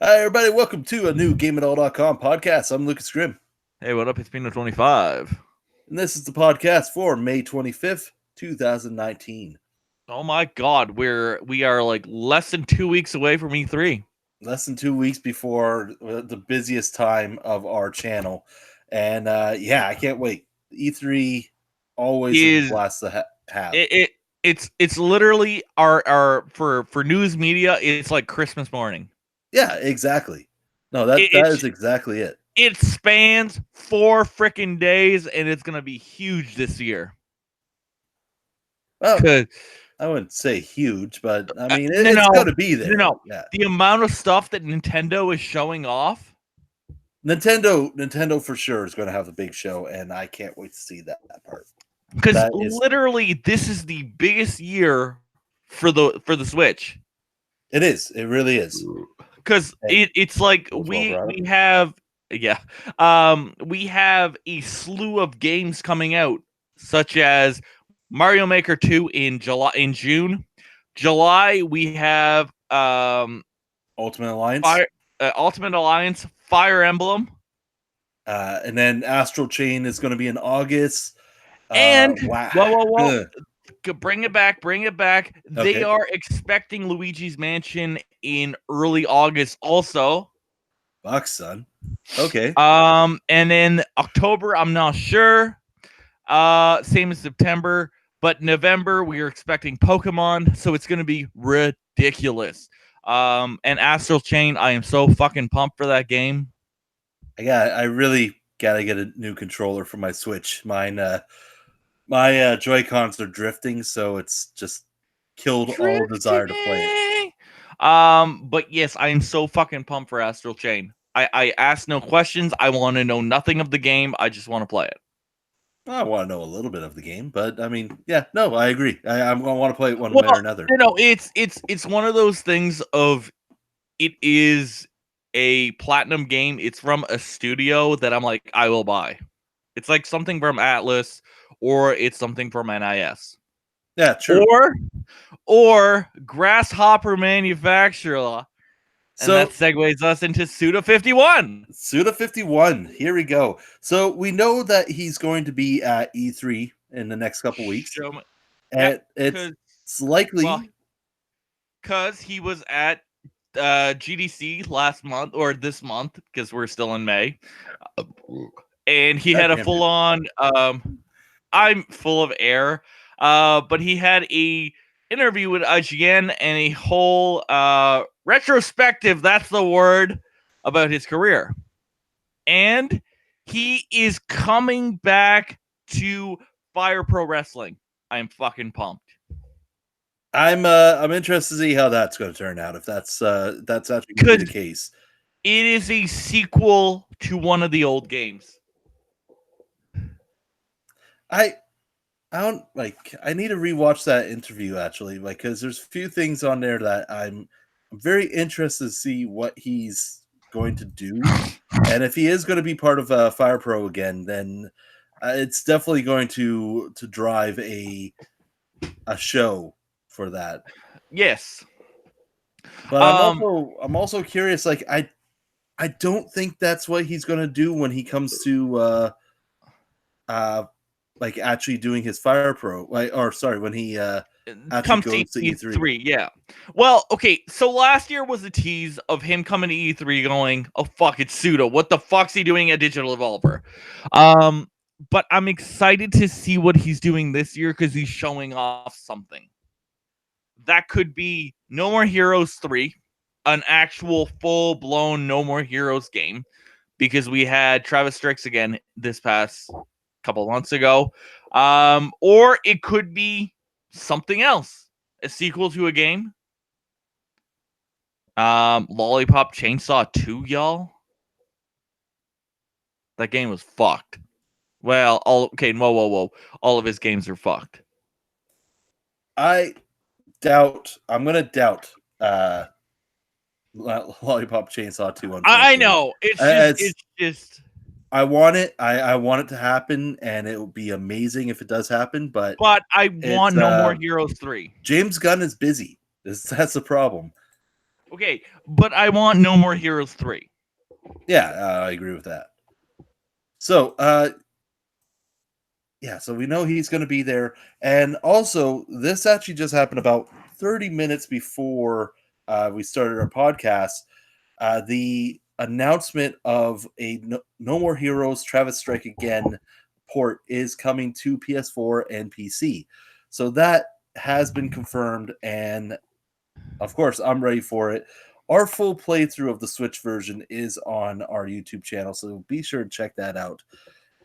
Hi, everybody. Welcome to a new GameItAll.com podcast. I'm Lucas Grimm, Hey, what up? It's Pino25. and this is the podcast for May 25th, 2019. Oh my god, we are like less than 2 weeks away from E3. Less than 2 weeks before the busiest time of our channel. And yeah, I can't wait. E3 always is a blast to have. It's literally our for news media, it's like Christmas morning. Yeah, exactly. No, that is exactly it. It spans 4 freaking days, and it's gonna be huge this year. Well, I wouldn't say huge, but I mean it's going to be there. Yeah. The amount of stuff that Nintendo is showing off. Nintendo for sure is going to have a big show, and I can't wait to see that part. Because literally, this is the biggest year for the Switch. It is. It really is. Because it's like we have we have a slew of games coming out, such as Mario Maker 2 in June. July we have Ultimate Alliance. Ultimate Alliance, Fire Emblem. And then Astral Chain is going to be in August. And whoa. Bring it back. Okay. They are expecting Luigi's Mansion in early August also. Fuck, son. Okay. And then October, I'm not sure. Same as September. But November, we are expecting Pokemon, so it's going to be ridiculous. And Astral Chain, I am so fucking pumped for that game. I really got to get a new controller for my Switch. Mine, my Joy-Cons are drifting, so it's just killed all desire to play it. But yes, I am so fucking pumped for Astral Chain. I ask no questions. I want to know nothing of the game. I just want to play it. I want to know a little bit of the game, but I mean, yeah, no, I agree. I'm going to want to play it one way or another. It's one of those things of it is a platinum game. It's from a studio that I'm like, I will buy. It's like something from Atlas, or it's something from NIS. Yeah, true. Or Grasshopper Manufacturer. And that segues us into Suda51. Suda51. Here we go. So we know that he's going to be at E3 in the next couple weeks. And it's likely because he was at GDC last month or this month, because we're still in May. And he had a full-on I'm full of air. But he had a interview with IGN and a whole retrospective, that's the word, about his career. And he is coming back to Fire Pro Wrestling. I am fucking pumped. I'm interested to see how that's going to turn out, if that's actually going to be the case. It is a sequel to one of the old games. I don't I need to rewatch that interview actually, because there's a few things on there that I'm very interested to see what he's going to do. And if he is going to be part of Fire Pro again, then it's definitely going to drive a show for that. Yes. But I'm also curious, I don't think that's what he's going to do when he comes to actually doing his Fire Pro, when he comes to E3. Yeah. Well, okay, so last year was a tease of him coming to E3 going, oh fuck, it's Suda. What the fuck's he doing at Digital Evolver? But I'm excited to see what he's doing this year, because he's showing off something. That could be No More Heroes 3, an actual full-blown No More Heroes game, because we had Travis Strikes Again this past couple months ago. Or it could be something else, a sequel to a game. Lollipop Chainsaw 2, y'all. That game was fucked. Well, whoa. All of his games are fucked. I'm gonna doubt Lollipop Chainsaw 2. I know. It's just I want it. I want it to happen, and it will be amazing if it does happen. But I want No More Heroes 3. James Gunn is busy. That's the problem. Okay, but I want No More Heroes 3. Yeah, I agree with that. So, yeah, so we know he's going to be there. And also, this actually just happened about 30 minutes before we started our podcast. The announcement of a No More Heroes Travis Strike Again port is coming to PS4 and PC. So that has been confirmed. And of course, I'm ready for it. Our full playthrough of the Switch version is on our YouTube channel. So be sure to check that out.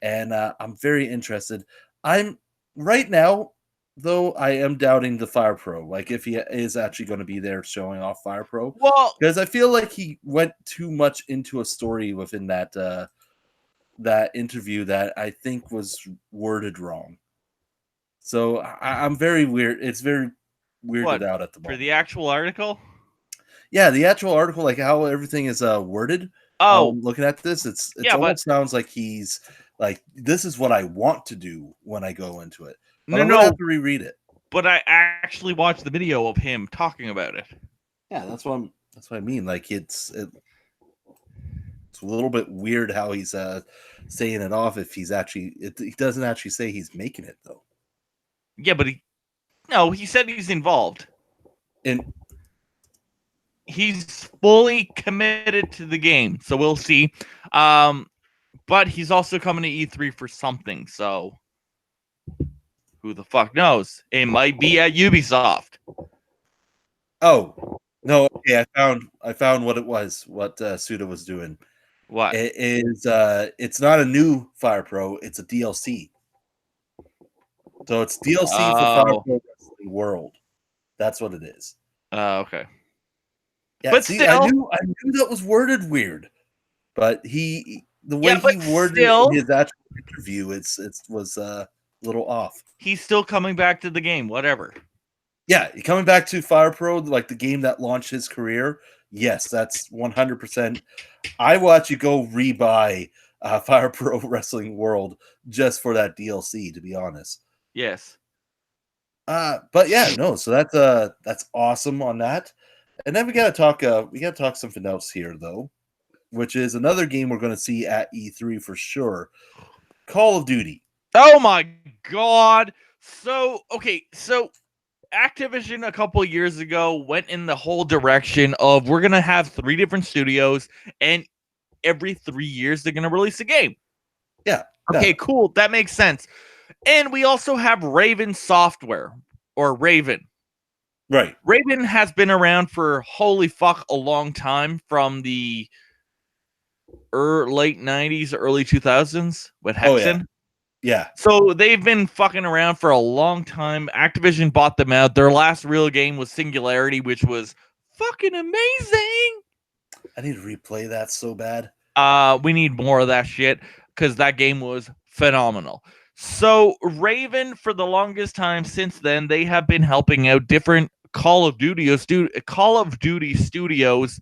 And I'm very interested. I'm right now, though, I am doubting the Fire Pro. Like if he is actually going to be there showing off Fire Pro, Well, because I feel like he went too much into a story within that that interview that I think was worded wrong. So I'm very weird. It's very weirded out at the for moment. the actual article? Yeah, the actual article, like how everything is worded. Oh, Looking at this, it's yeah, almost sounds like he's like, this is what I want to do when I go into it. But I'm no, gonna have to reread it. but I actually watched the video of him talking about it. Yeah, that's what I mean. Like it's a little bit weird how he's saying it off if he's actually he doesn't actually say he's making it though. Yeah, but he said he's involved. And he's fully committed to the game, so we'll see. But he's also coming to E3 for something, so who the fuck knows? It might be at Ubisoft. Oh no, okay, I found what it was, what Suda was doing. What? It is it's not a new Fire Pro, it's a DLC. So it's DLC for Fire Pro Wrestling World. That's what it is. Okay. Yeah, but see, still, I knew that was worded weird, but the way he worded still, his actual interview, it was a little off. He's still coming back to the game, whatever. Yeah, coming back to Fire Pro, like the game that launched his career. Yes, that's 100%. I will actually go rebuy Fire Pro Wrestling World just for that DLC, to be honest. Yes. But yeah, no. So that's awesome on that. And then we gotta talk something else here though, which is another game we're gonna see at E3 for sure. Call of Duty. Oh my god! So Activision a couple years ago went in the whole direction of we're gonna have 3 different studios, and every 3 years they're gonna release a game. Yeah. Okay, cool. That makes sense. And we also have Raven Software, or Raven. Right. Raven has been around for holy fuck a long time, from the late 90s, early 2000s with Hexen. Oh, yeah. Yeah. So they've been fucking around for a long time. Activision bought them out. Their last real game was Singularity, which was fucking amazing. I need to replay that so bad. We need more of that shit because that game was phenomenal. So Raven, for the longest time since then, they have been helping out different Call of Duty studios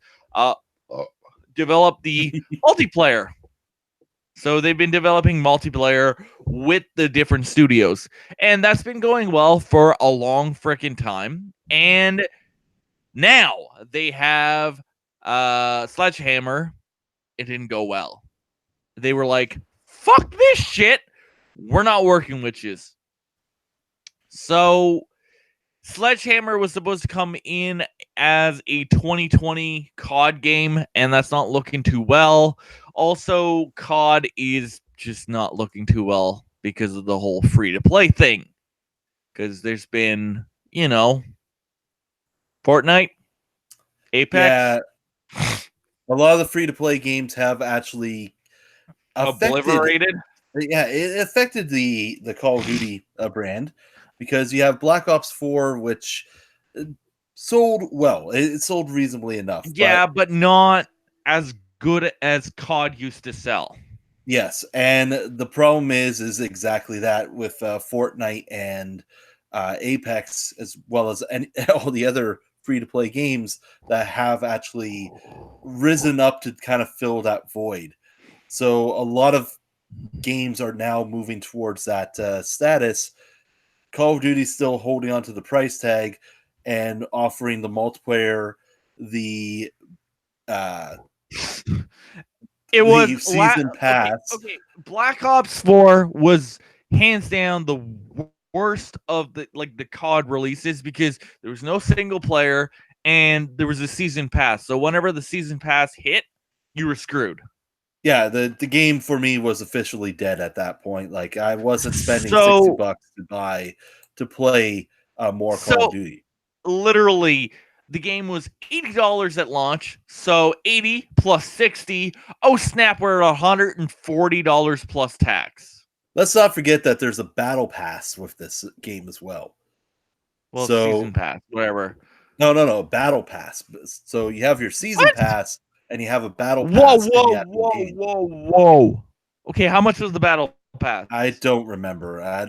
develop the multiplayer. So they've been developing multiplayer with the different studios, and that's been going well for a long freaking time. And now they have Sledgehammer. It didn't go well. They were like, fuck this shit. We're not working with you. So Sledgehammer was supposed to come in as a 2020 COD game, and that's not looking too well. Also, COD is just not looking too well because of the whole free-to-play thing. Because there's been, Fortnite, Apex. Yeah. A lot of the free-to-play games have actually obliterated. Yeah, it affected the Call of Duty brand, because you have Black Ops 4, which sold well. It sold reasonably enough. Yeah, but not as good as COD used to sell. Yes, and the problem is exactly that with Fortnite and Apex, as well as all the other free-to-play games that have actually risen up to kind of fill that void. So a lot of games are now moving towards that status. Call of Duty still holding on to the price tag and offering the multiplayer the it was season pass. Okay, Black Ops 4 was hands down the worst of the COD releases because there was no single player and there was a season pass. So whenever the season pass hit, you were screwed. Yeah, the game for me was officially dead at that point. Like I wasn't spending $60 to play more Call of Duty. Literally, the game was $80 at launch, so 80 plus 60. Oh snap, we're at $140 plus tax. Let's not forget that there's a battle pass with this game as well. Well, season pass, whatever. No, battle pass. So you have your season pass and you have a battle pass. Whoa. Okay, how much was the battle pass? I don't remember. I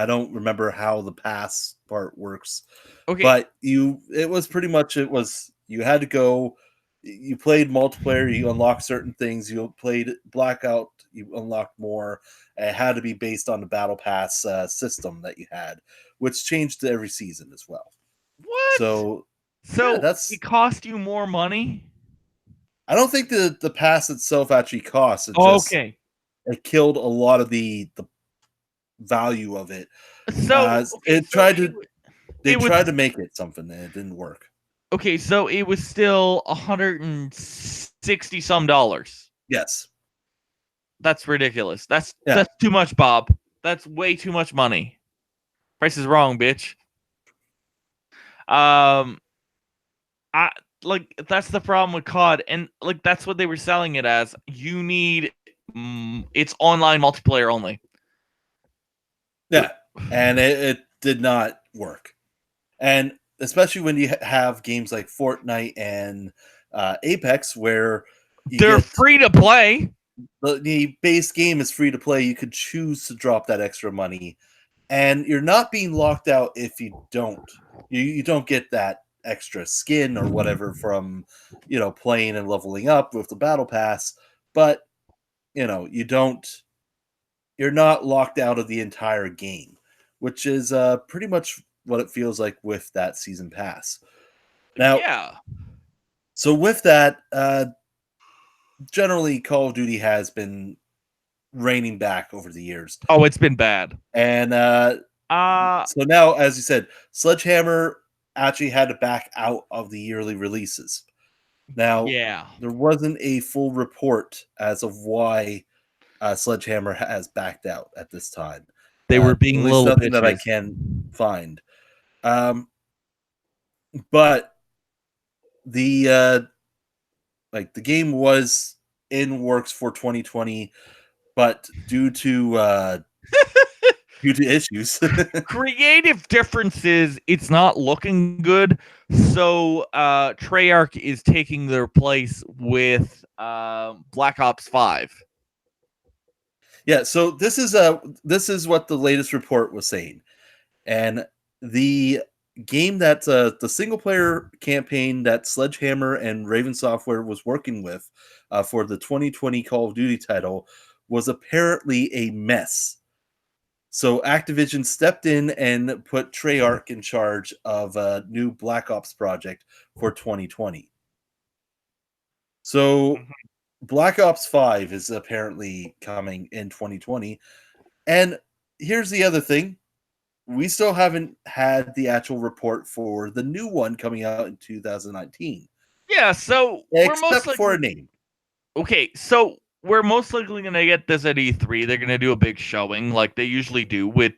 don't remember how the pass part works. Okay. But you had to go, you played multiplayer, you unlocked certain things, you played Blackout, you unlocked more. It had to be based on the battle pass system that you had, which changed every season as well. What? So yeah, it cost you more money? I don't think the pass itself actually costs. It killed a lot of the value of it. So they tried to make it something and it didn't work. Okay, so it was still $160 some dollars. Yes. That's ridiculous. That's too much, Bob. That's way too much money. Price is wrong, bitch. That's the problem with COD, and that's what they were selling it as. You need it's online multiplayer only. Yeah, and it did not work, and especially when you have games like Fortnite and Apex, where they're free to play. The base game is free to play. You could choose to drop that extra money, and you're not being locked out if you don't. You don't get that extra skin or whatever from playing and leveling up with the battle pass, but you're not locked out of the entire game, which is pretty much what it feels like with that season pass. Now, so with that, generally Call of Duty has been reining back over the years. Oh, it's been bad. And so now, as you said, Sledgehammer actually had to back out of the yearly releases. Now, there wasn't a full report as of why Sledgehammer has backed out at this time. They were being little nothing that I can find. But the the game was in works for 2020, but due to issues, creative differences, it's not looking good. So Treyarch is taking their place with Black Ops 5. Yeah, so this is what the latest report was saying, and the game that the single player campaign that Sledgehammer and Raven Software was working with for the 2020 Call of Duty title was apparently a mess. So Activision stepped in and put Treyarch in charge of a new Black Ops project for 2020. So Black Ops 5 is apparently coming in 2020. And here's the other thing. We still haven't had the actual report for the new one coming out in 2019. Yeah, so except for a name. Okay, so we're most likely going to get this at E3. They're going to do a big showing like they usually do with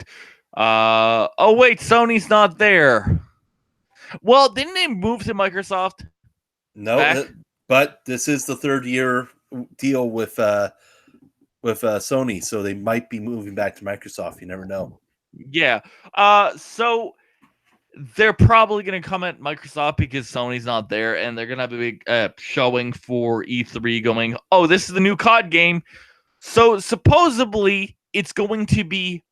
oh wait, Sony's not there. Well, didn't they move to Microsoft? No, but this is the third year deal with Sony, so they might be moving back to Microsoft. You never know. Yeah. So they're probably going to come at Microsoft because Sony's not there, and they're going to have a big showing for E3 going, oh, this is the new COD game. So supposedly it's going to be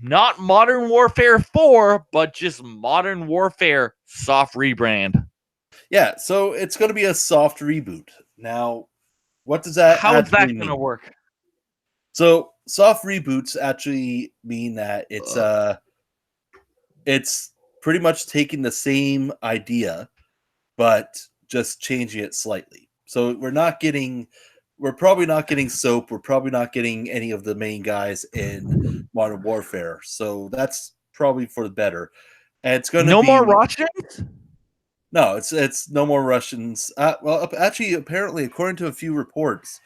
not Modern Warfare 4, but just Modern Warfare soft rebrand. Yeah, so it's going to be a soft reboot. Now, what does that How is that going to work? So soft reboots actually mean that it's pretty much taking the same idea but just changing it slightly. So we're probably not getting Soap. We're probably not getting any of the main guys in Modern Warfare. So that's probably for the better. And it's going to No be more Russians? No, it's no more Russians. Well, actually, apparently, according to a few reports,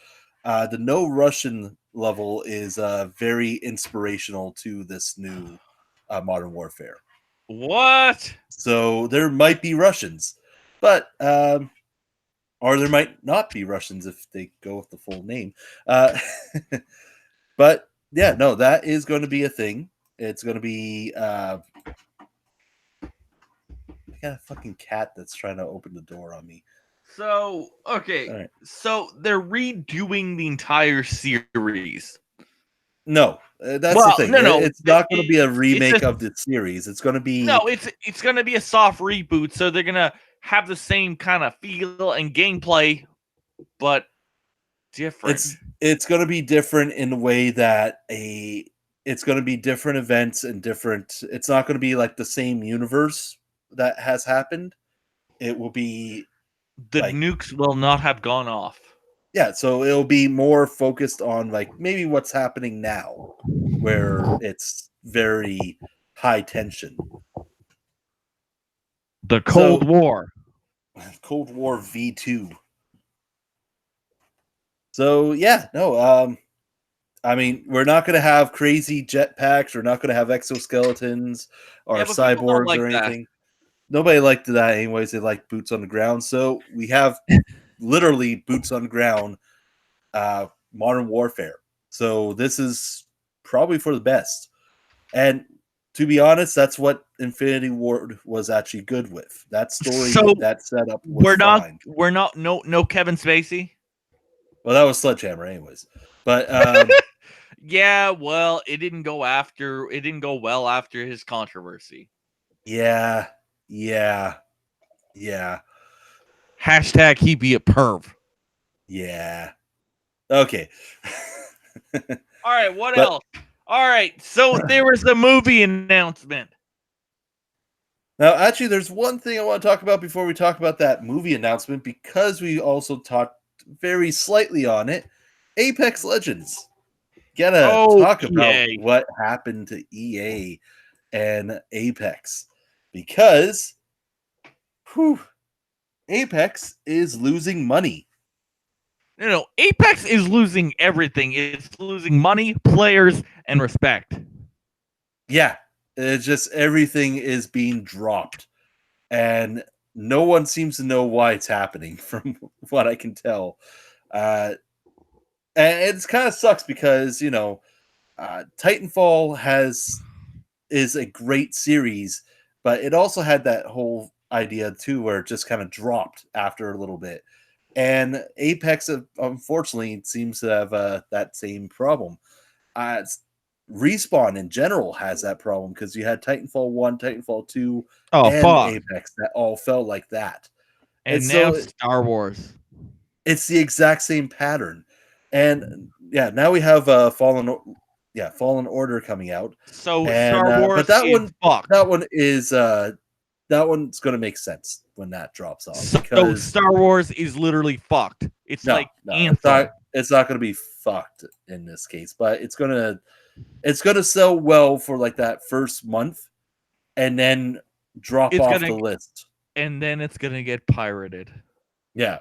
the no Russian level is very inspirational to this new Modern Warfare. What? So there might be Russians, but or there might not be Russians if they go with the full name. But yeah, no, that is going to be a thing. It's going to be. I got a fucking cat that's trying to open the door on me. So, okay. All right. So they're redoing the entire series. No, that's the thing. No. It's not going to be a remake of the series. It's going to be it's going to be a soft reboot. So they're going to have the same kind of feel and gameplay, but different. It's going to be different in the way that it's going to be different events and different. It's not going to be like the same universe that has happened. It will be the nukes will not have gone off. Yeah, so it'll be more focused on like maybe what's happening now, where it's very high tension. The Cold War. Cold War V2. So yeah, no, I mean, we're not going to have crazy jetpacks. We're not going to have exoskeletons or cyborgs or anything. Nobody liked that anyways. They like boots on the ground. So we have literally boots on the ground. Modern Warfare. So this is probably for the best. And to be honest, that's what Infinity Ward was actually good with. That story, that setup was fine. We're not no Kevin Spacey. Well, that was Sledgehammer anyways. But yeah, well, it didn't go well after his controversy. Yeah. Hashtag he be a perv. Yeah. Okay. All right, what else? All right, so there was the movie announcement. Now, actually, there's one thing I want to talk about before we talk about that movie announcement, because we also talked very slightly on it. Apex Legends. Gotta talk about what happened to EA and Apex. Because Apex is losing money. No, Apex is losing everything. It's losing money, players, and respect. Yeah, it's just everything is being dropped. And no one seems to know why it's happening, from what I can tell. And it kind of sucks because, Titanfall is a great series, but it also had that whole idea too where it just kind of dropped after a little bit. And Apex, unfortunately, seems to have that same problem. Respawn in general has that problem because you had Titanfall 1, Titanfall 2, Apex that all felt like that. And now Star Wars. It's the exact same pattern. And yeah, now we have Fallen Order coming out. So Star Wars, but that one's going to make sense when that drops off. So Star Wars is literally fucked. It's it's not going to be fucked in this case, but it's going to sell well for like that first month and then drop off the list. And then it's going to get pirated. Yeah.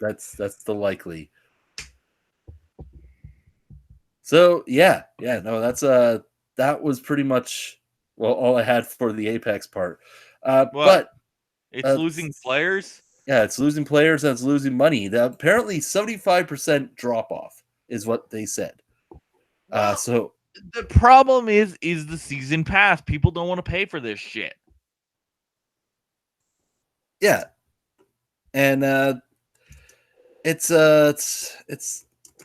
That's the likely. So that was pretty much all I had for the Apex part. But it's losing players. Yeah, it's losing players and it's losing money. Apparently 75% drop off is what they said. So the problem is the season pass. People don't want to pay for this shit. Yeah. And it's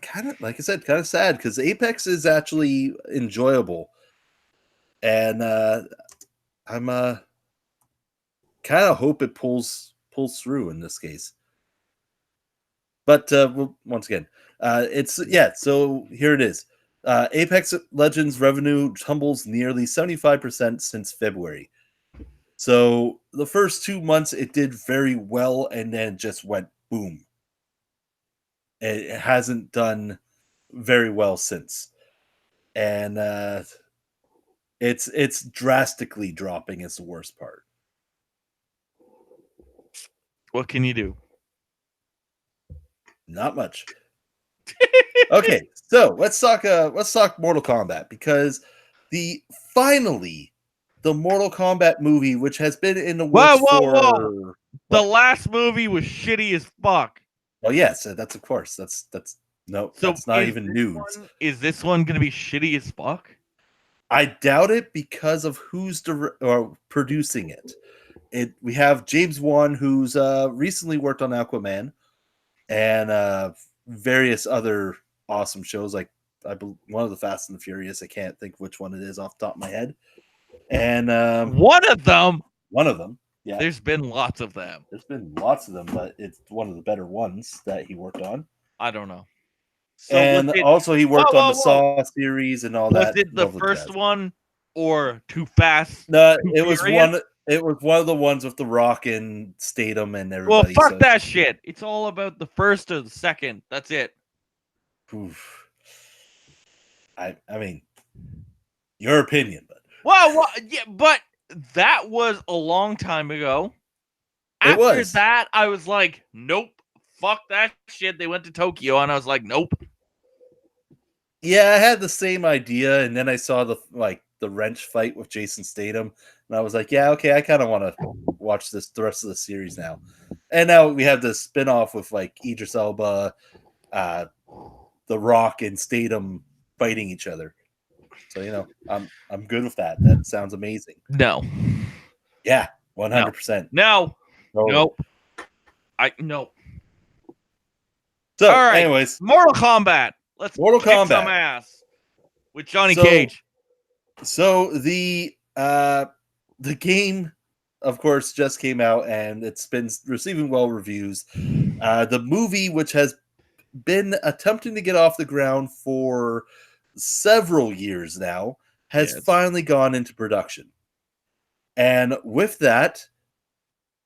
kind of, like I said, kind of sad because Apex is actually enjoyable. And I'm kind of hope it pulls through in this case. But once again, so here it is. Apex Legends revenue tumbles nearly 75% since February. So the first 2 months it did very well, and then just went boom. It hasn't done very well since, and it's drastically dropping. Is the worst part. What can you do? Not much. Okay, so let's talk Mortal Kombat, because finally the Mortal Kombat movie, which has been in the works Whoa. The what? last movie was shitty as fuck. Oh yes, that's of course. That's no, So that's not even news. Is this one gonna be shitty as fuck? I doubt it, because of who's producing it. We have James Wan, who's recently worked on Aquaman and various other awesome shows, like one of the Fast and the Furious. I can't think which one it is off the top of my head. And one of them. Yeah, there's been lots of them. There's been lots of them, but it's one of the better ones that he worked on. I don't know. So and also he worked on the Saw series and all that. Was it the first one or Too Fast? No, it was one. It was one of the ones with The Rock and Statham and everybody. Well, fuck that shit. It's all about the first or the second. That's it. Oof. I mean, your opinion, but yeah, but that was a long time ago. After that, I was like, nope, fuck that shit. They went to Tokyo, and I was like, nope. Yeah, I had the same idea, and then I saw the wrench fight with Jason Statham, and I was like, yeah, okay, I kind of want to watch the rest of the series now. And now we have the spin-off with like Idris Elba, The Rock, and Statham fighting each other. So I'm good with that. That sounds amazing. No. Yeah, 100%. No. Nope. Nope. So, all right. Anyways, Mortal Kombat. Let's kick some ass with Johnny Cage. So the game, of course, just came out, and it's been receiving well reviews. The movie, which has been attempting to get off the ground for several years now, has finally gone into production. And with that,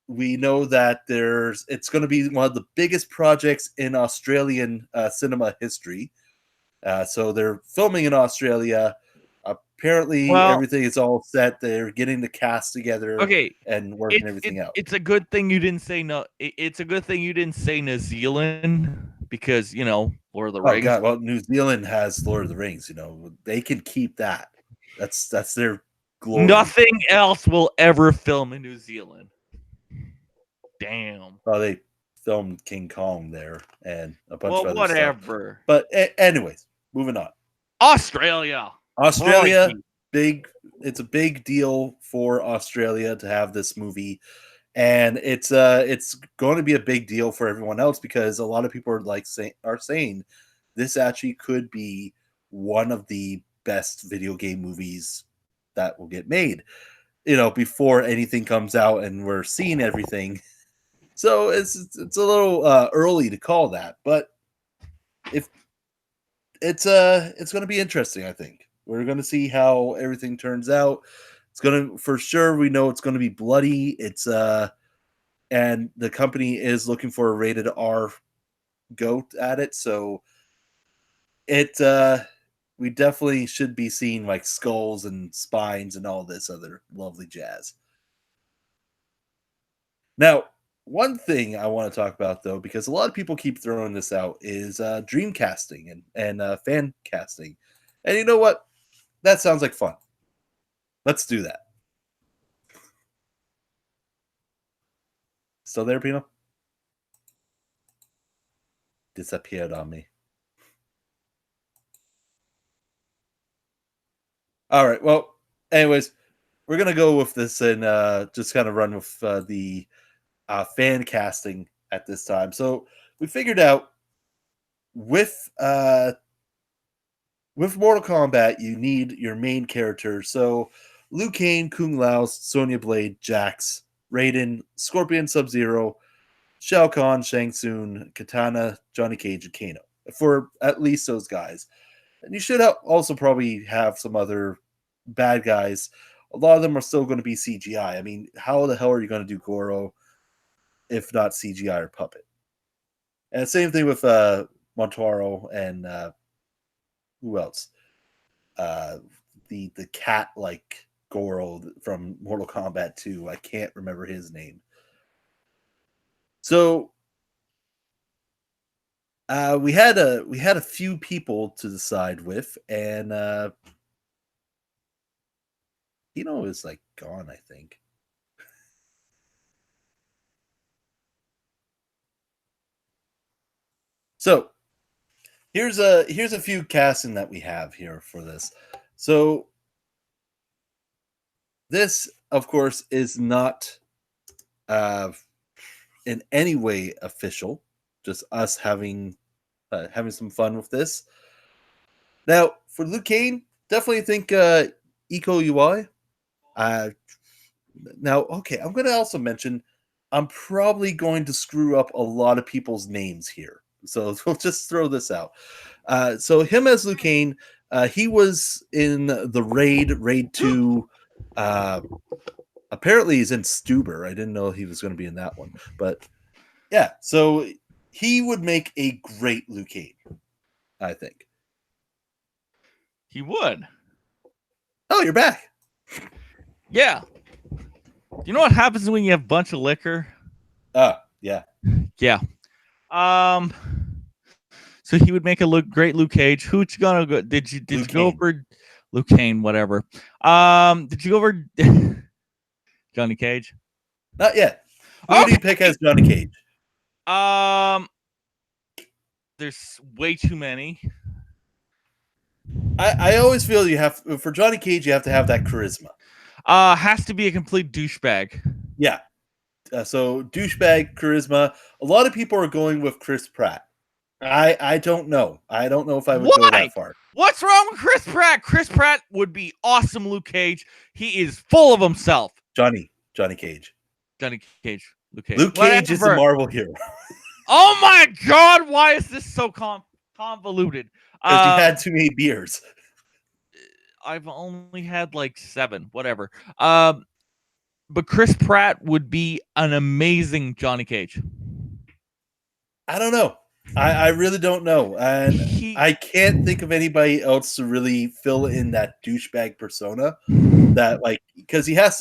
we know that it's going to be one of the biggest projects in Australian cinema history. So they're filming in Australia. Apparently, everything is all set. They're getting the cast together, and working everything out. It's a good thing you didn't say no. It's a good thing you didn't say New Zealand, because Lord of the Rings. Oh God! Well, New Zealand has Lord of the Rings. They can keep that. That's their glory. Nothing else will ever film in New Zealand. Damn. Oh, they filmed King Kong there and a bunch of other whatever. Stuff. But anyways, moving on. Australia, big. It's a big deal for Australia to have this movie, and it's going to be a big deal for everyone else, because a lot of people are saying this actually could be one of the best video game movies that will get made. Before anything comes out and we're seeing everything. So it's a little early to call that, but if it's going to be interesting. I think we're going to see how everything turns out. It's going to, for sure, we know it's going to be bloody. It's and the company is looking for a rated R goat at it, so we definitely should be seeing like skulls and spines and all this other lovely jazz. Now, one thing I want to talk about, though, because a lot of people keep throwing this out, is dream casting and fan casting. And you know what? That sounds like fun. Let's do that. Still there, Pino? Disappeared on me. All right. Well, anyways, we're going to go with this and just kind of run with the fan casting at this time. So we figured out with Mortal Kombat, you need your main character. So Liu Kang, Kung Lao, Sonya Blade, Jax, Raiden, Scorpion, Sub-Zero, Shao Kahn, Shang Tsung, Katana, Johnny Cage, and Kano. For at least those guys. And you should also probably have some other bad guys a lot of them are still going to be CGI. I mean, how the hell are you going to do Goro if not CGI or puppet? And same thing with Montaro and who else? The cat like Goro from Mortal Kombat 2. I can't remember his name. So we had a few people to decide with, and Hino is like gone, I think. So here's a few casting that we have here for this. So this, of course, is not in any way official. Just us having some fun with this. Now, for Liu Kang, definitely think Iko UI. Now, okay, I'm going to also mention I'm probably going to screw up a lot of people's names here. So we'll just throw this out. So him as Liu Kang, he was in the Raid 2. Apparently he's in Stuber. I didn't know he was going to be in that one. But yeah, so he would make a great Liu Kang, I think. He would. Oh, you're back. Yeah. You know what happens when you have a bunch of liquor? Yeah. Yeah. So he would make a great Luke Cage. Who's gonna go? Did you go over Luke Kane? Whatever. Did you go over Johnny Cage? Not yet. Who do you pick as Johnny Cage? There's way too many. I always feel you have for Johnny Cage you have to have that charisma. Has to be a complete douchebag. Yeah. So douchebag charisma. A lot of people are going with Chris Pratt. I don't know. I don't know if I would go that far. What's wrong with Chris Pratt? Chris Pratt would be awesome Luke Cage. He is full of himself. Johnny Cage. Luke Cage. Luke Cage is a Marvel hero. Oh my God! Why is this so convoluted? Because you had too many beers. I've only had like 7. Whatever. But Chris Pratt would be an amazing Johnny Cage. I don't know. I really don't know. And I can't think of anybody else to really fill in that douchebag persona. That because he has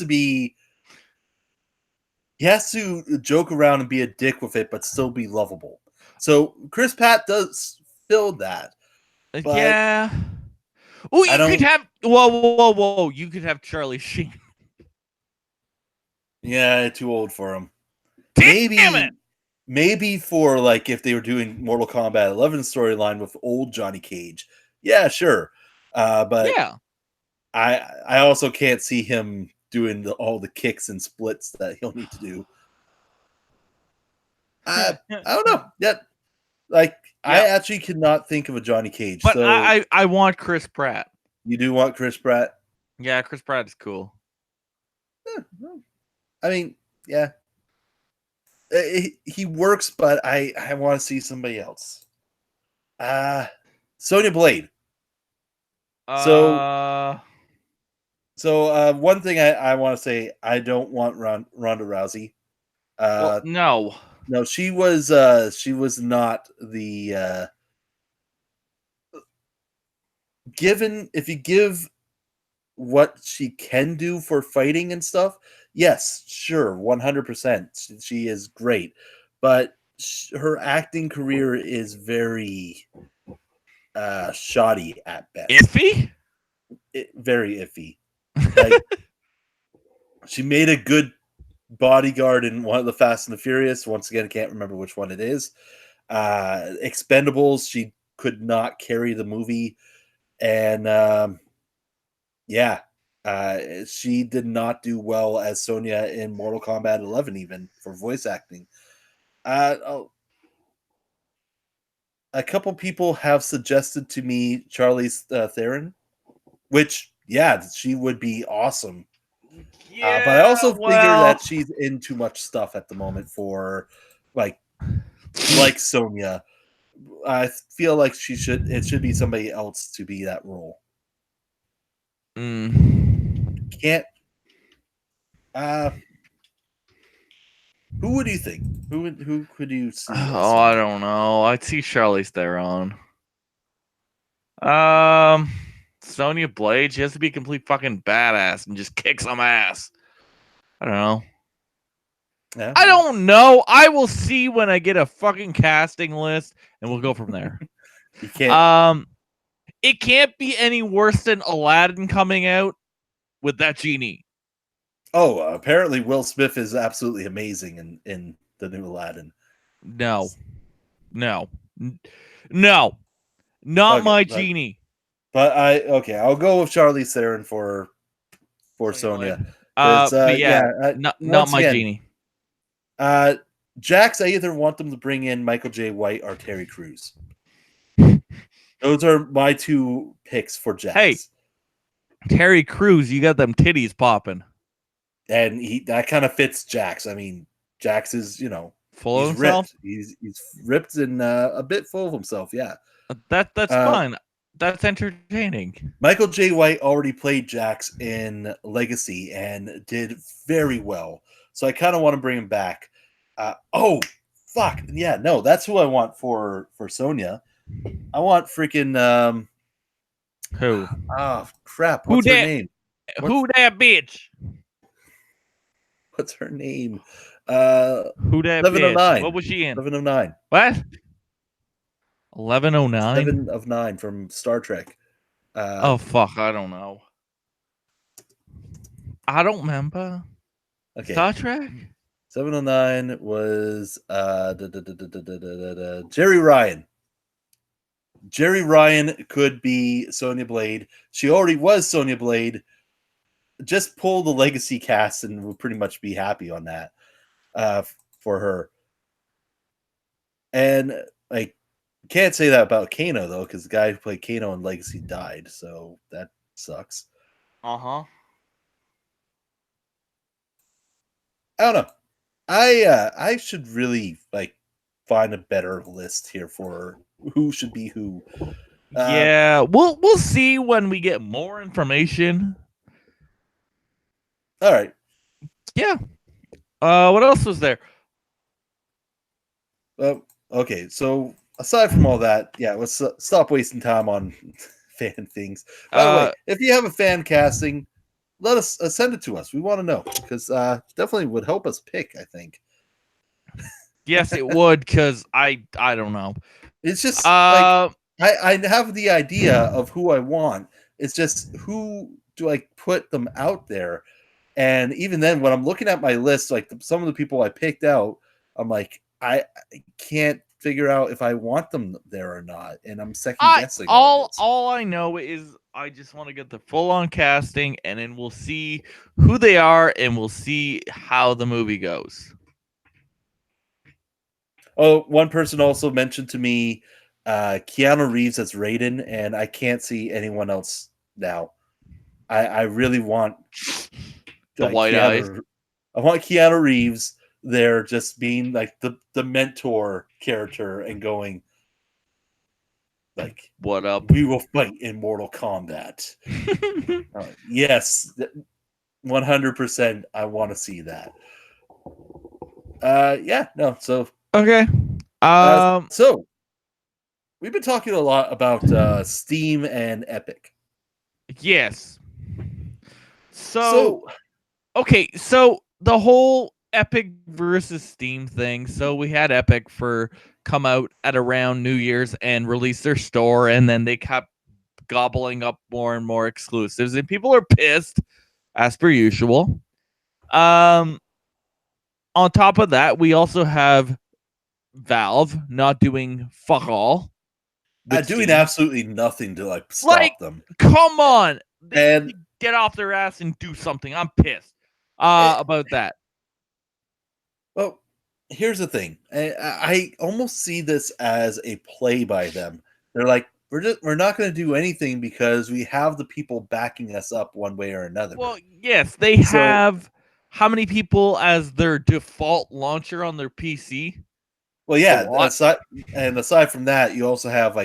to joke around and be a dick with it, but still be lovable. So Chris Pratt does fill that. Yeah. Oh, you could have whoa. You could have Charlie Sheen. Yeah, too old for him. Damn it. Maybe for if they were doing Mortal Kombat 11 storyline with old Johnny Cage. Yeah, sure. But yeah. I also can't see him doing all the kicks and splits that he'll need to do. I don't know. Yeah. I actually cannot think of a Johnny Cage. But so I want Chris Pratt. You do want Chris Pratt? Yeah, Chris Pratt is cool. I mean, yeah. He works, but I want to see somebody else. Sonya Blade. So one thing I want to say, I don't want Ronda Rousey. No, she was not the given. If you give what she can do for fighting and stuff, yes, sure, 100%, she is great, but her acting career is very shoddy at best. Iffy. Very iffy. She made a good bodyguard in one of the Fast and the Furious. Once again, I can't remember which one it is. Expendables, she could not carry the movie, and she did not do well as Sonya in Mortal Kombat 11, even for voice acting. A couple people have suggested to me Charlize Theron, which, yeah, she would be awesome. Yeah, but I also figure that she's in too much stuff at the moment for like Sonya. I feel like it should be somebody else to be that role. Can't Who would you think? Who could you see? Oh, I don't know. I'd see Charlize Theron. Sonya Blade. She has to be a complete fucking badass and just kick some ass. I don't know. Yeah. I don't know. I will see when I get a fucking casting list, and we'll go from there. You can't. It can't be any worse than Aladdin coming out with that genie. Oh, apparently Will Smith is absolutely amazing in the new Aladdin. No, not my genie. But I'll go with Charlize Theron for Sonya. Not my genie. Jax, I either want them to bring in Michael J. White or Terry Crews. Those are my two picks for Jax. Hey, Terry Crews, you got them titties popping. And that kind of fits Jax. I mean, Jax is, full of himself. He's ripped and a bit full of himself. Yeah, that's fine. That's entertaining. Michael J. White already played Jax in Legacy and did very well. So I kind of want to bring him back. Fuck yeah, no, that's who I want for Sonya. I want freaking who? Oh crap! What's her name? Who that bitch? What's her name? Who that 709. Bitch? What was she in? 709. What? 1109? 7 of 9 from Star Trek. Oh fuck! I don't know. I don't remember. Okay. Star Trek. 709 was Jerry Ryan. Jerry Ryan could be Sonya Blade. She already was Sonya Blade. Just pull the Legacy cast and we'll pretty much be happy on that for her. And can't say that about Kano though, because the guy who played Kano in Legacy died, so that sucks. I don't know. I should really find a better list here for who should be who. Yeah, we'll see when we get more information. All right. Yeah. What else was there? Okay, so aside from all that, yeah, let's stop wasting time on fan things. By the way, if you have a fan casting, let us send it to us. We want to know because definitely would help us pick. I think. Yes, it would because I don't know. It's just I have the idea of who I want. It's just who do I put them out there? And even then, when I'm looking at my list, some of the people I picked out, I'm like, I can't figure out if I want them there or not, and I'm second guessing. All I know is I just want to get the full on casting, and then we'll see who they are, and we'll see how the movie goes. Oh, one person also mentioned to me Keanu Reeves as Raiden, and I can't see anyone else now. I really want the white eyes. I want Keanu Reeves there just being the mentor character and going what up? We will fight in Mortal Kombat. Yes, 100%. I want to see that. So okay. So we've been talking a lot about Steam and Epic. Yes. So okay, so the whole Epic versus Steam thing. So we had Epic come out at around New Year's and release their store, and then they kept gobbling up more and more exclusives, and people are pissed as per usual. On top of that, we also have Valve not doing fuck all. Doing absolutely nothing to stop them. Come on. And get off their ass and do something. I'm pissed about that. Well, here's the thing. I almost see this as a play by them. They're like, we're not going to do anything because we have the people backing us up one way or another. Well, yes, they have how many people as their default launcher on their PC? Well, yeah. Aside from that, you also have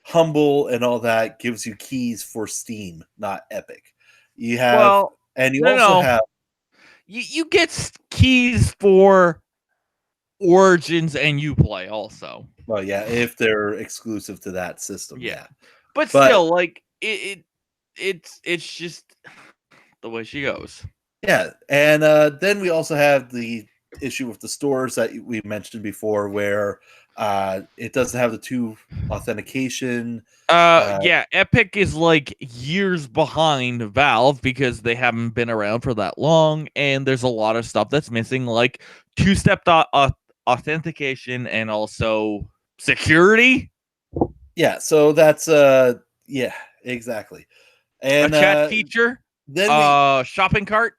Humble and all that gives you keys for Steam, not Epic. You have, and you also have. You get keys for Origins and Uplay also. Well, yeah, if they're exclusive to that system, Yeah. yeah. But still, like it's just the way she goes. Yeah, and then we also have the issue with the stores that we mentioned before, where it doesn't have the two authentication. Yeah, Epic is like years behind Valve because they haven't been around for that long, and there's a lot of stuff that's missing, like two-step authentication and also security. Yeah, so that's yeah, exactly. A And chat feature, then we shopping cart.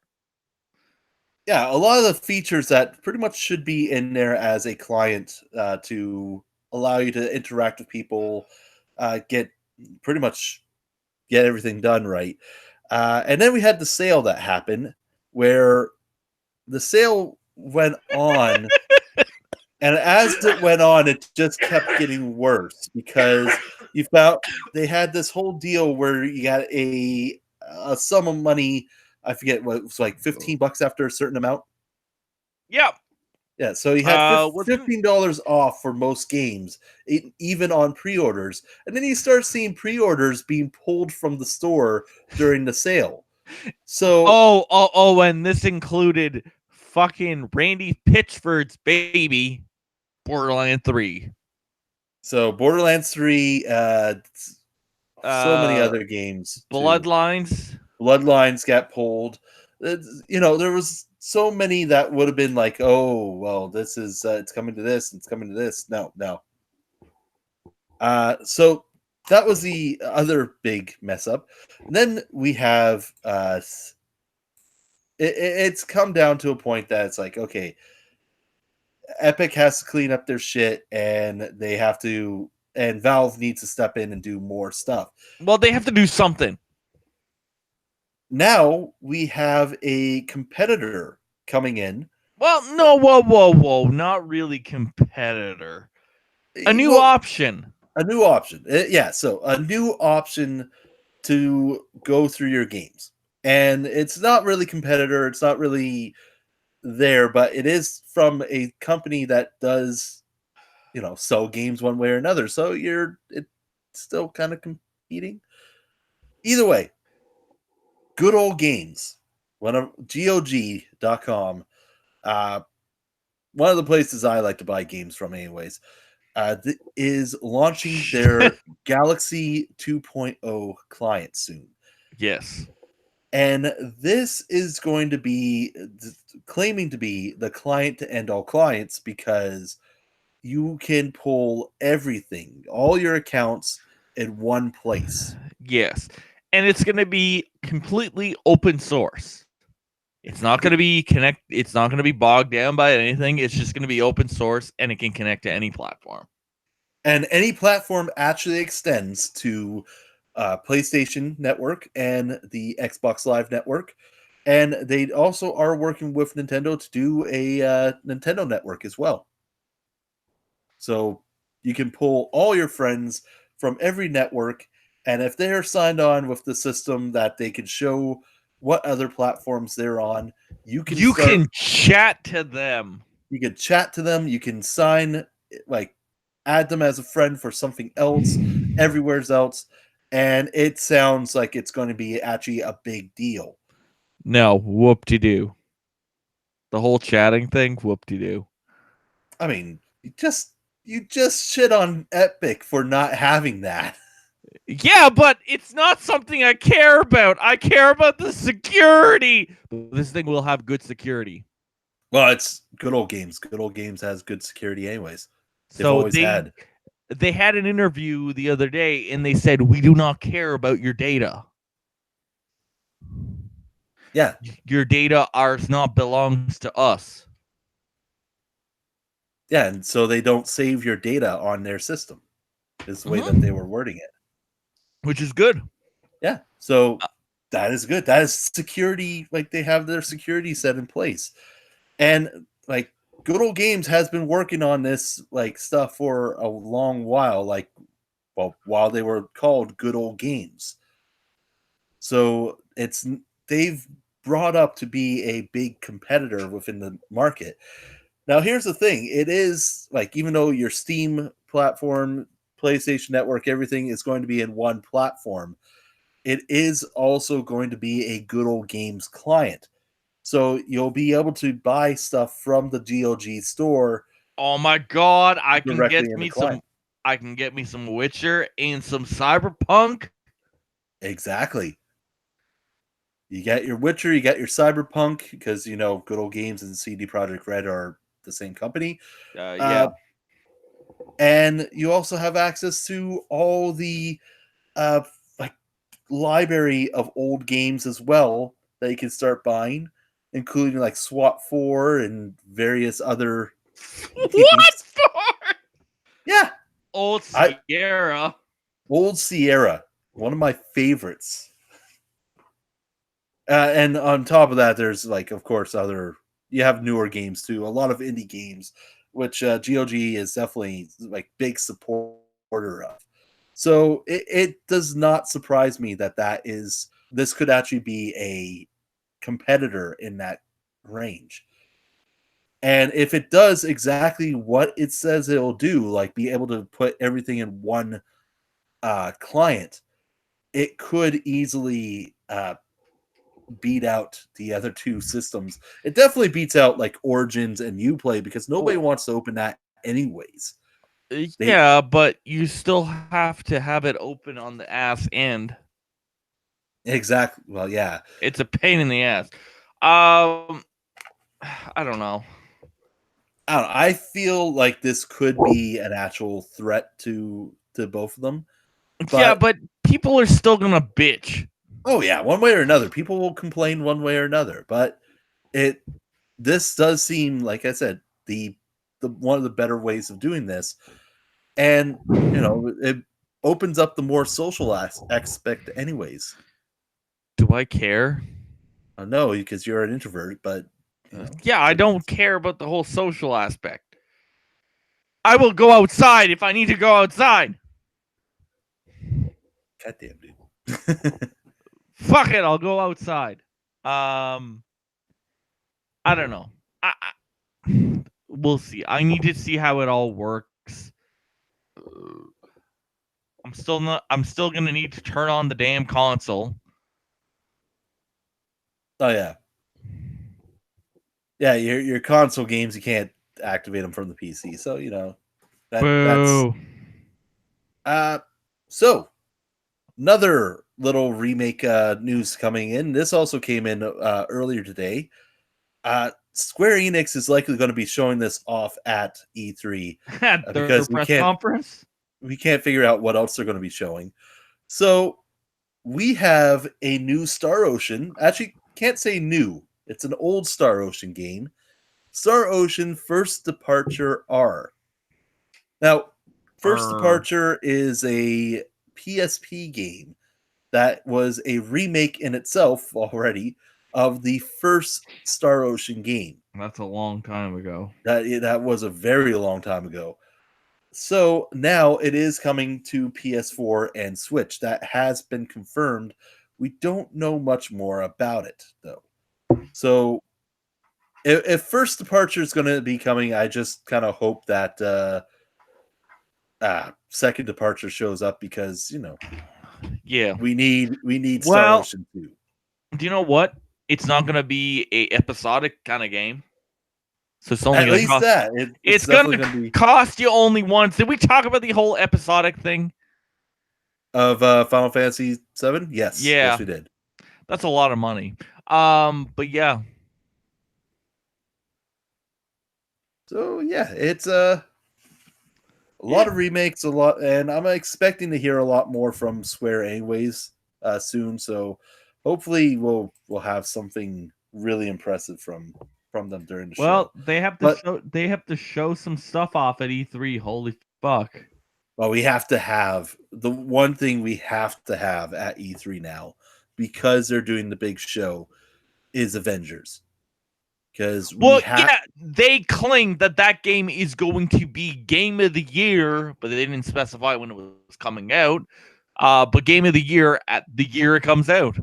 yeah, a lot of the features that pretty much should be in there as a client to allow you to interact with people, get pretty much get everything done right. And then we had the sale that happened where the sale went on, and as it went on, it just kept getting worse because you found they had this whole deal where you got a sum of money. I forget what it was, like $15 after a certain amount. Yeah. Yeah, so you had $15 off for most games, even on pre-orders, and then you start seeing pre-orders being pulled from the store during the sale. So, and this included fucking Randy Pitchford's baby, Borderlands 3. so Borderlands 3, so many other games too. Bloodlines. Bloodlines got pulled. You know, there was so many that would have been like, oh, well, this is it's coming to this, it's coming to this. No, no. So that was the other big mess up. And then we have it's come down to a point that it's like, okay, Epic has to clean up their shit, and they have to, and Valve needs to step in and do more stuff. Well, they have to do something. Now we have a competitor coming in. Well, no, whoa, not really competitor. A new option. A new option. Yeah, so a new option to go through your games. And it's not really competitor, it's not really there, but it is from a company that does, you know, sell games one way or another. So it's still kind of competing. Either way, Good Old Games, one of GOG.com, one of the places I like to buy games from, anyways, is launching their Galaxy 2.0 client soon. Yes. And this is going to be claiming to be the client to end all clients because you can pull everything, all your accounts in one place. Yes. And it's going to be completely open source. It's not going to be it's not going to be bogged down by anything. It's just going to be open source, and it can connect to any platform. And any platform actually extends to PlayStation Network and the Xbox Live Network. And they also are working with Nintendo to do a Nintendo Network as well. So you can pull all your friends from every network, and if they're signed on with the system that they can show what other platforms they're on, you can chat to them. You can chat to them. You can sign, like, add them as a friend for something else, everywhere else, and it sounds like it's going to be actually a big deal. No, whoop-de-doo. The whole chatting thing, whoop-de-doo. I mean, you just shit on Epic for not having that. Yeah, but it's not something I care about. I care about the security. This thing will have good security. Well, it's Good Old Games. Good Old Games has good security anyways. They had an interview the other day, and they said, we do not care about your data. Yeah. Your data belongs to us. Yeah, and so they don't save your data on their system, is the way that they were wording it. Which is good. Yeah, so that is good. That is security, like they have their security set in place. And like Good Old Games has been working on this like stuff for a long while, like while they were called Good Old Games. So they've brought up to be a big competitor within the market. Now, here's the thing. It is like, even though your Steam platform, PlayStation Network, everything is going to be in one platform, it is also going to be a Good Old Games client. So you'll be able to buy stuff from the GOG store. Oh my god, I can get directly in the me client. some Witcher and some Cyberpunk. Exactly. You get your Witcher, you get your Cyberpunk, because Good Old Games and CD Projekt Red are the same company. Yeah. And you also have access to all the like library of old games as well that you can start buying, including like SWAT 4 and various other games. What for? Yeah. Old Sierra. Old Sierra, one of my favorites. And on top of that, there's like, of course, you have newer games too. A lot of indie games, which GOG is definitely like big supporter of. So it does not surprise me that this could actually be a competitor in that range. And if it does exactly what it says it'll do, like be able to put everything in one client, it could easily beat out the other two systems. It definitely beats out like Origins and Uplay, because nobody wants to open that anyways. Yeah, but you still have to have it open on the ass end. Exactly. Well, yeah. It's a pain in the ass. I don't know. I feel like this could be an actual threat to both of them. Yeah, but people are still gonna bitch. Oh yeah, one way or another. People will complain one way or another. But this does seem, like I said, the one of the better ways of doing this. And it opens up the more social aspect anyways. Do I care? No, because you're an introvert, but yeah, I don't care about the whole social aspect. I will go outside if I need to go outside. Goddamn, dude. Fuck it, I'll go outside. I don't know. We'll see. I need to see how it all works. I'm still gonna need to turn on the damn console. Oh yeah. Yeah, your console games, you can't activate them from the PC. So, Boo. that's so another little remake news coming in. This also came in earlier today. Square Enix is likely going to be showing this off at E3 At their because press conference. We can't figure out what else they're going to be showing. So we have a new Star Ocean. Actually, can't say new. It's an old Star Ocean game. Star Ocean First Departure R. Now, First Departure is a PSP game that was a remake in itself already of the first Star Ocean game. That's a long time ago. That was a very long time ago. So now it is coming to PS4 and Switch. That has been confirmed. We don't know much more about it, though. So if First Departure is going to be coming, I just kind of hope that Second Departure shows up, because yeah, we need Star Ocean 2. Do you know what? It's not going to be a episodic kind of game. So it's only at least cost, that it's going to cost you only once. Did we talk about the whole episodic thing of Final Fantasy VII? Yes, yes, we did. That's a lot of money. But yeah. So yeah, it's a lot of remakes, and I'm expecting to hear a lot more from Square anyways soon. So hopefully we'll have something really impressive from them during the show. Well, they have to show some stuff off at E3. Holy fuck. Well, we have to have the one thing we have to have at E3 now, because they're doing the big show, is Avengers. Because they claim that game is going to be Game of the Year, but they didn't specify when it was coming out. But Game of the Year at the year it comes out.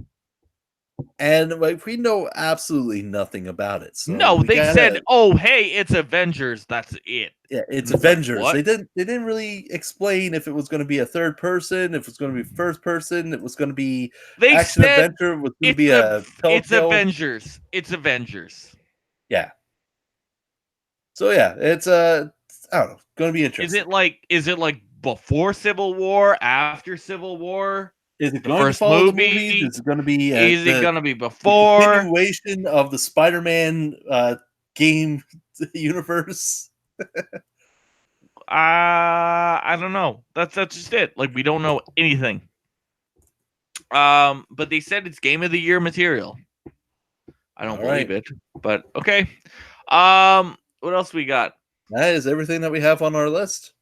And like we know absolutely nothing about it. So No, they said, "Oh, hey, it's Avengers." That's it. Yeah, it's And like, Avengers. what? They didn't really explain if it was going to be a third person, if it was going to be first person, it was going to be They action said adventure, was going to be a it's telltale. Avengers. It's Avengers. Yeah. So yeah, it's I don't know, going to be interesting. Is it like before Civil War, after Civil War? Is it The going to first follow movie? the movies? Is it going to be Is it going to be the before? continuation of the Spider-Man game universe? I don't know. That's just it. Like, we don't know anything. But they said it's Game of the Year material. I don't believe it, but okay. What else we got? That is everything that we have on our list.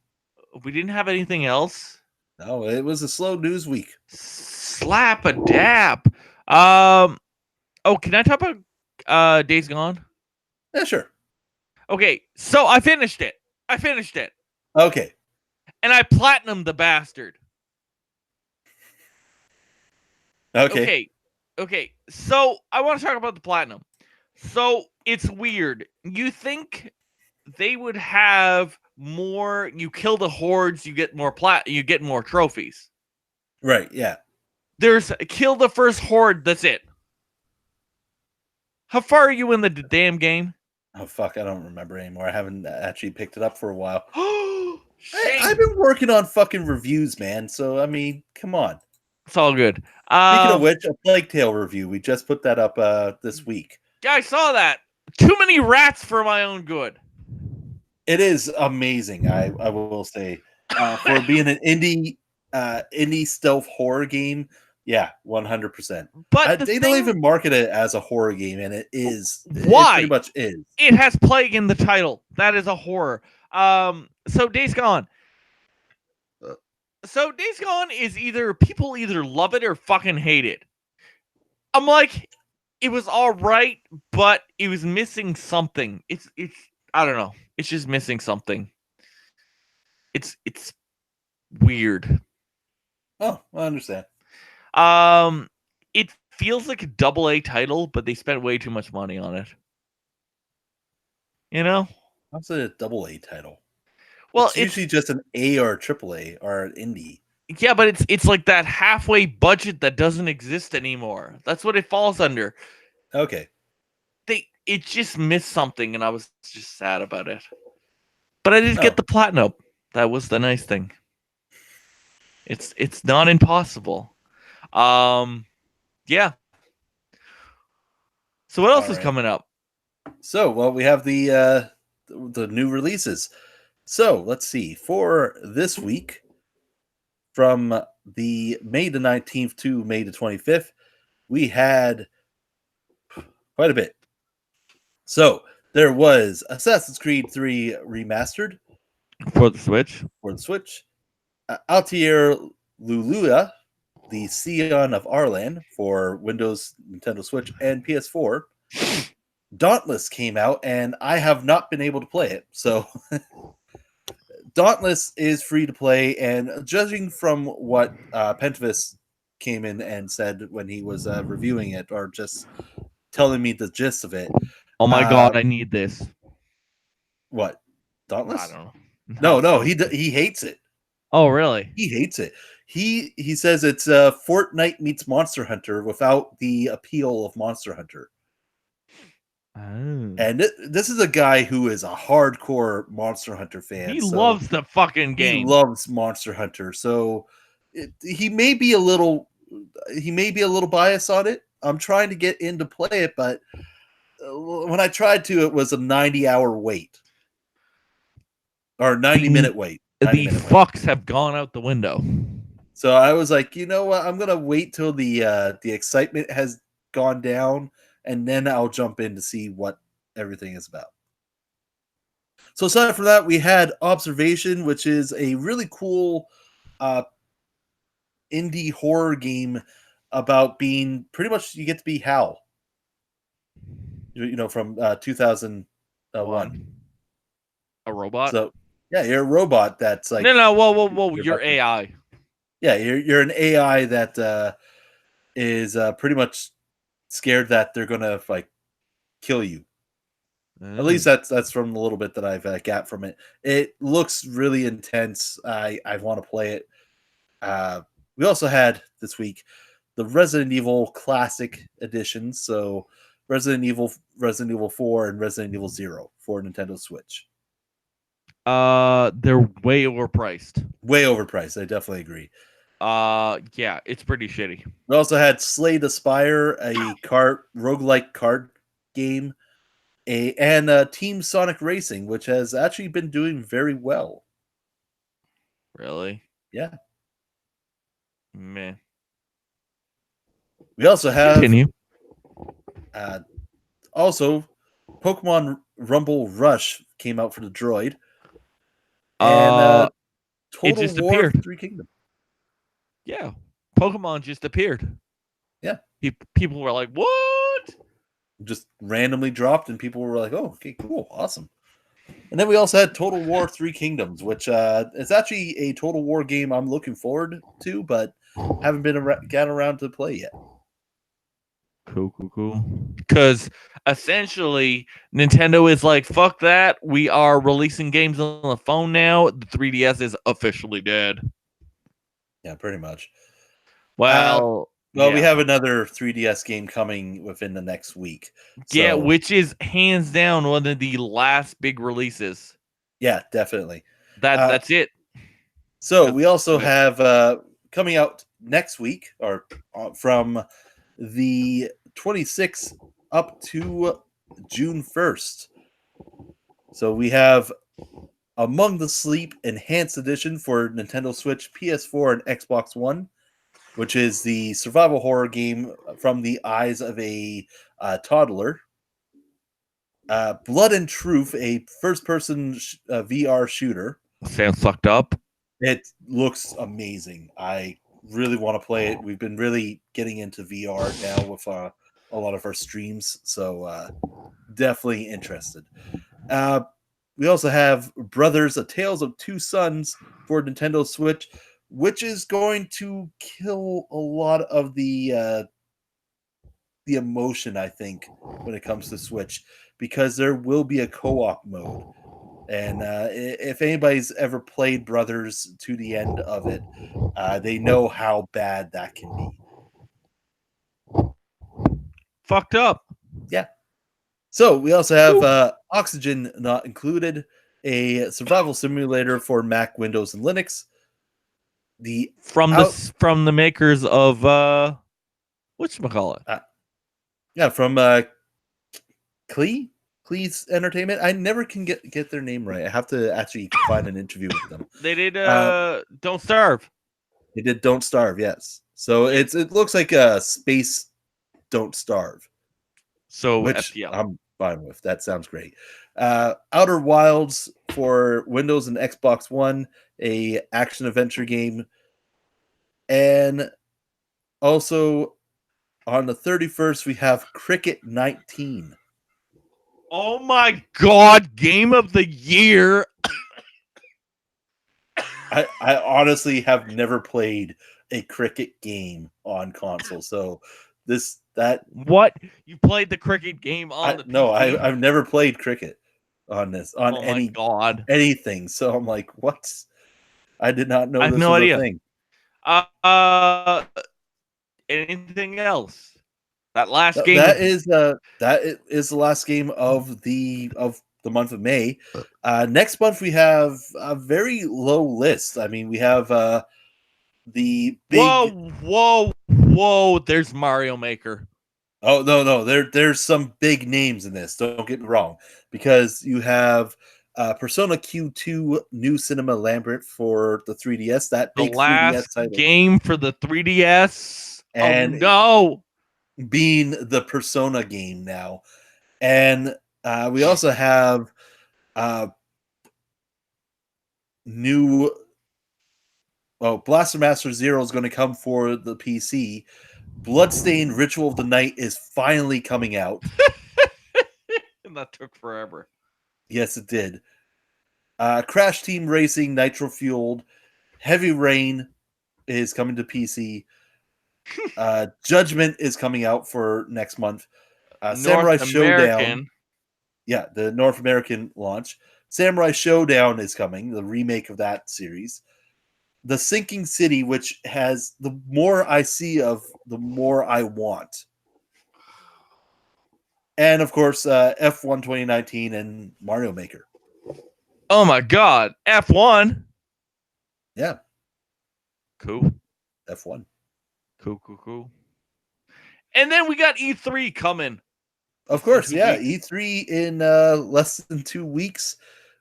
We didn't have anything else. No, it was a slow news week. Slap a dap. Oh, can I talk about Days Gone? Yeah, sure. Okay, so I finished it. Okay. And I platinumed the bastard. Okay. So I want to talk about the platinum. So it's weird. You think they would have more? You kill the hordes, you get more you get more trophies. Right. Yeah. There's kill the first horde. That's it. How far are you in the damn game? Oh fuck! I don't remember anymore. I haven't actually picked it up for a while. I've been working on fucking reviews, man. So I mean, come on. It's all good. Speaking of which, a Blacktail review. We just put that up this week. Yeah, I saw that. Too many rats for my own good. It is amazing. I will say, for being an indie stealth horror game. Yeah, 100%. But they don't even market it as a horror game, and it is. Why? It pretty much is. It has plague in the title. That is a horror. So Days Gone. So Days Gone is people either love it or fucking hate it. I'm like, it was all right, but it was missing something. It's I don't know. It's just missing something. It's weird. Oh, I understand. It feels like a AA title, but they spent way too much money on it. You know? That's a AA title. Well, it's usually just an A or a AAA or an indie. Yeah, but it's like that halfway budget that doesn't exist anymore. That's what it falls under. Okay. It just missed something, and I was just sad about it. But I did get the platinum. That was the nice thing. It's not impossible. Yeah. So what else is coming up? So, well, we have the new releases. So, let's see. For this week, from the May the 19th to May the 25th, we had quite a bit. So, there was Assassin's Creed 3 Remastered. For the Switch. Altair Lulua, the Scion of Arlan for Windows, Nintendo Switch, and PS4. Dauntless came out, and I have not been able to play it. So, Dauntless is free to play, and judging from what Pentavis came in and said when he was reviewing it, or just telling me the gist of it. Oh my god, I need this. What? Dauntless? I don't know. No, he hates it. Oh, really? He hates it. He says it's Fortnite meets Monster Hunter without the appeal of Monster Hunter. Oh. And this is a guy who is a hardcore Monster Hunter fan. He loves the fucking game. He loves Monster Hunter. So he may be a little biased on it. I'm trying to get in to play it, but when I tried to, it was a 90-hour wait. Or 90-minute wait. The fucks have gone out the window. So I was like, you know what? I'm gonna wait till the excitement has gone down, and then I'll jump in to see what everything is about. So aside from that, we had Observation, which is a really cool indie horror game about being pretty much you get to be Hal. You know, from 2001. A robot? So yeah, you're a robot that's like whoa, you're AI. Yeah, you're an AI that is pretty much scared that they're gonna like kill you. At least that's from the little bit that I've got from it. It looks really intense. I want to play it. We also had this week the Resident Evil Classic Edition. So Resident Evil 4, and Resident Evil 0 for Nintendo Switch. They're way overpriced. Way overpriced. I definitely agree. Yeah, it's pretty shitty. We also had Slay the Spire, a roguelike card game, and Team Sonic Racing, which has actually been doing very well. Really? Yeah. Meh. We also have Continue. Also, Pokemon Rumble Rush came out for the Droid, and Total War appeared. 3 Kingdoms. Yeah, Pokemon just appeared. Yeah, people were like, "What?" Just randomly dropped, and people were like, "Oh, okay, cool, awesome." And then we also had Total War 3 Kingdoms, which is actually a Total War game I'm looking forward to, but haven't gotten around to play yet. Cool. Because essentially, Nintendo is like, fuck that. We are releasing games on the phone now. The 3DS is officially dead. Yeah, pretty much. Well, we have another 3DS game coming within the next week. Yeah, which is hands down one of the last big releases. Yeah, definitely. That's it. So we also have coming out next week, or from the 26th up to June 1st. So we have Among the Sleep Enhanced Edition for Nintendo Switch, PS4, and Xbox One, which is the survival horror game from the eyes of a toddler. Blood and Truth, a first-person VR shooter. Sounds fucked up. It looks amazing. I really want to play it. We've been really getting into VR now with a lot of our streams, so definitely interested. We also have Brothers: A Tales of Two Sons for Nintendo Switch, which is going to kill a lot of the emotion, I think, when it comes to Switch, because there will be a co-op mode. And if anybody's ever played Brothers to the end of it, they know how bad that can be. Fucked up. Yeah. So we also have Oxygen Not Included, a survival simulator for Mac, Windows, and Linux. From the makers of whatchamacallit? From Cleese Entertainment. I never can get their name right. I have to actually find an interview with them. They did Don't Starve. They did Don't Starve, yes. So it looks like a space Don't Starve. So which FTL. I'm fine with. That sounds great. Outer Wilds for Windows and Xbox One, a action adventure game. And also on the 31st, we have Cricket 19. Oh my god, game of the year. I honestly have never played a cricket game on console. So what? You played the cricket game on the PC? No, I've never played cricket on this on anything. So I'm like, what? I did not know this was a thing. Anything else? That last game that is the last game of the month of May. Next month we have a very low list. I mean, we have the big. Whoa! There's Mario Maker. Oh no! There's some big names in this. Don't get me wrong, because you have Persona Q2 New Cinema Lambert for the 3DS. That big the last 3DS title. Game for the 3DS. And no, being the Persona game now, and we also have new. Well, Blaster Master Zero is going to come for the PC. Bloodstained Ritual of the Night is finally coming out. And that took forever. Yes, it did. Crash Team Racing Nitro Fueled. Heavy Rain is coming to PC. Judgment is coming out for next month. Samurai North Showdown. American. Yeah, the North American launch. Samurai Showdown is coming, the remake of that series. The Sinking City, which has the more I see of, the more I want. And of course, F1 2019 and Mario Maker. Oh my god, F1. Yeah. Cool. F1. Cool. And then we got E3 coming. Of course, yeah. E3 in less than 2 weeks,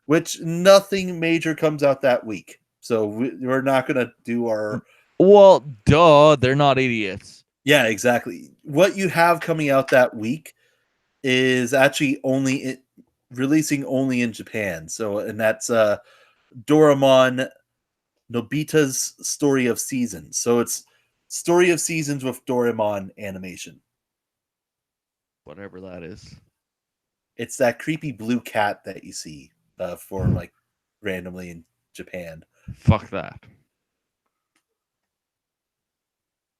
which nothing major comes out that week. So we're not going to do our... Well, duh, they're not idiots. Yeah, exactly. What you have coming out that week is actually releasing only in Japan. So, and that's Doraemon Nobita's Story of Seasons. So it's Story of Seasons with Doraemon animation. Whatever that is. It's that creepy blue cat that you see for like randomly in Japan. Fuck that.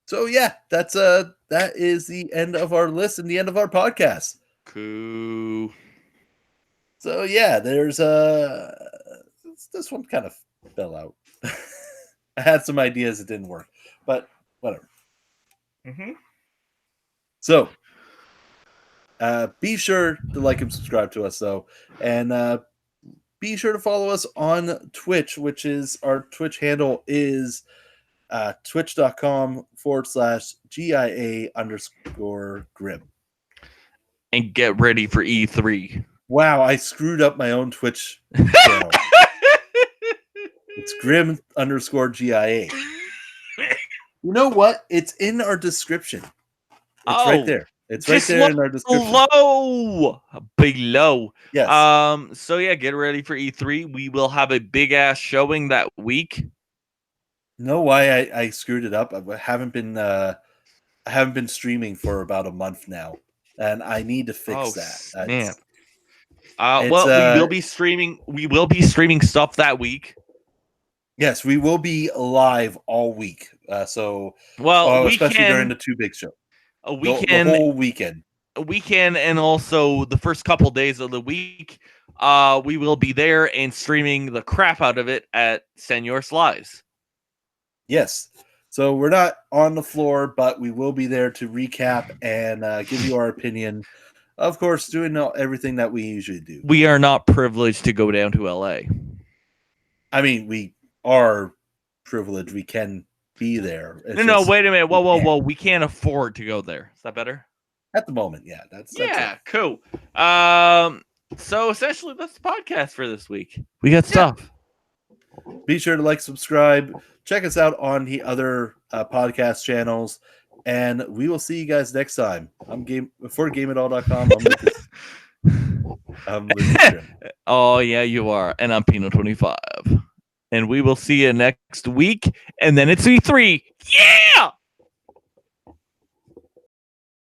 So yeah, that is the end of our list and the end of our podcast. Cool. So yeah, there's this one kind of fell out. I had some ideas, it didn't work, but whatever. So be sure to like and subscribe to us though, and be sure to follow us on Twitch, which is our Twitch handle is twitch.com/GIA_Grim. And get ready for E3. Wow, I screwed up my own Twitch channel. It's Grim_GIA. You know what? It's in our description. It's right there. It's right there in our description. Below. Yes. So yeah, get ready for E3. We will have a big ass showing that week. Know why I screwed it up? I haven't been streaming for about a month now, and I need to fix that. Man. Well, we will be streaming. We will be streaming stuff that week. Yes, we will be live all week. Especially during the two big show. A weekend, the whole weekend. A weekend, and also the first couple days of the week. We will be there and streaming the crap out of it at Senor Slice. Yes. So we're not on the floor, but we will be there to recap and give you our opinion. Of course, doing everything that we usually do. We are not privileged to go down to LA. I mean, we are privileged. We can be there. No, wait a minute. Whoa. We can't afford to go there. Is that better? At the moment, yeah. That's cool. So essentially, that's the podcast for this week. We got stuff. Be sure to like, subscribe, check us out on the other podcast channels, and we will see you guys next time. I'm for GameItAll.com. I'm Lucas. Oh yeah, you are, and I'm Pino25, and we will see you next week, and then it's E3. Yeah.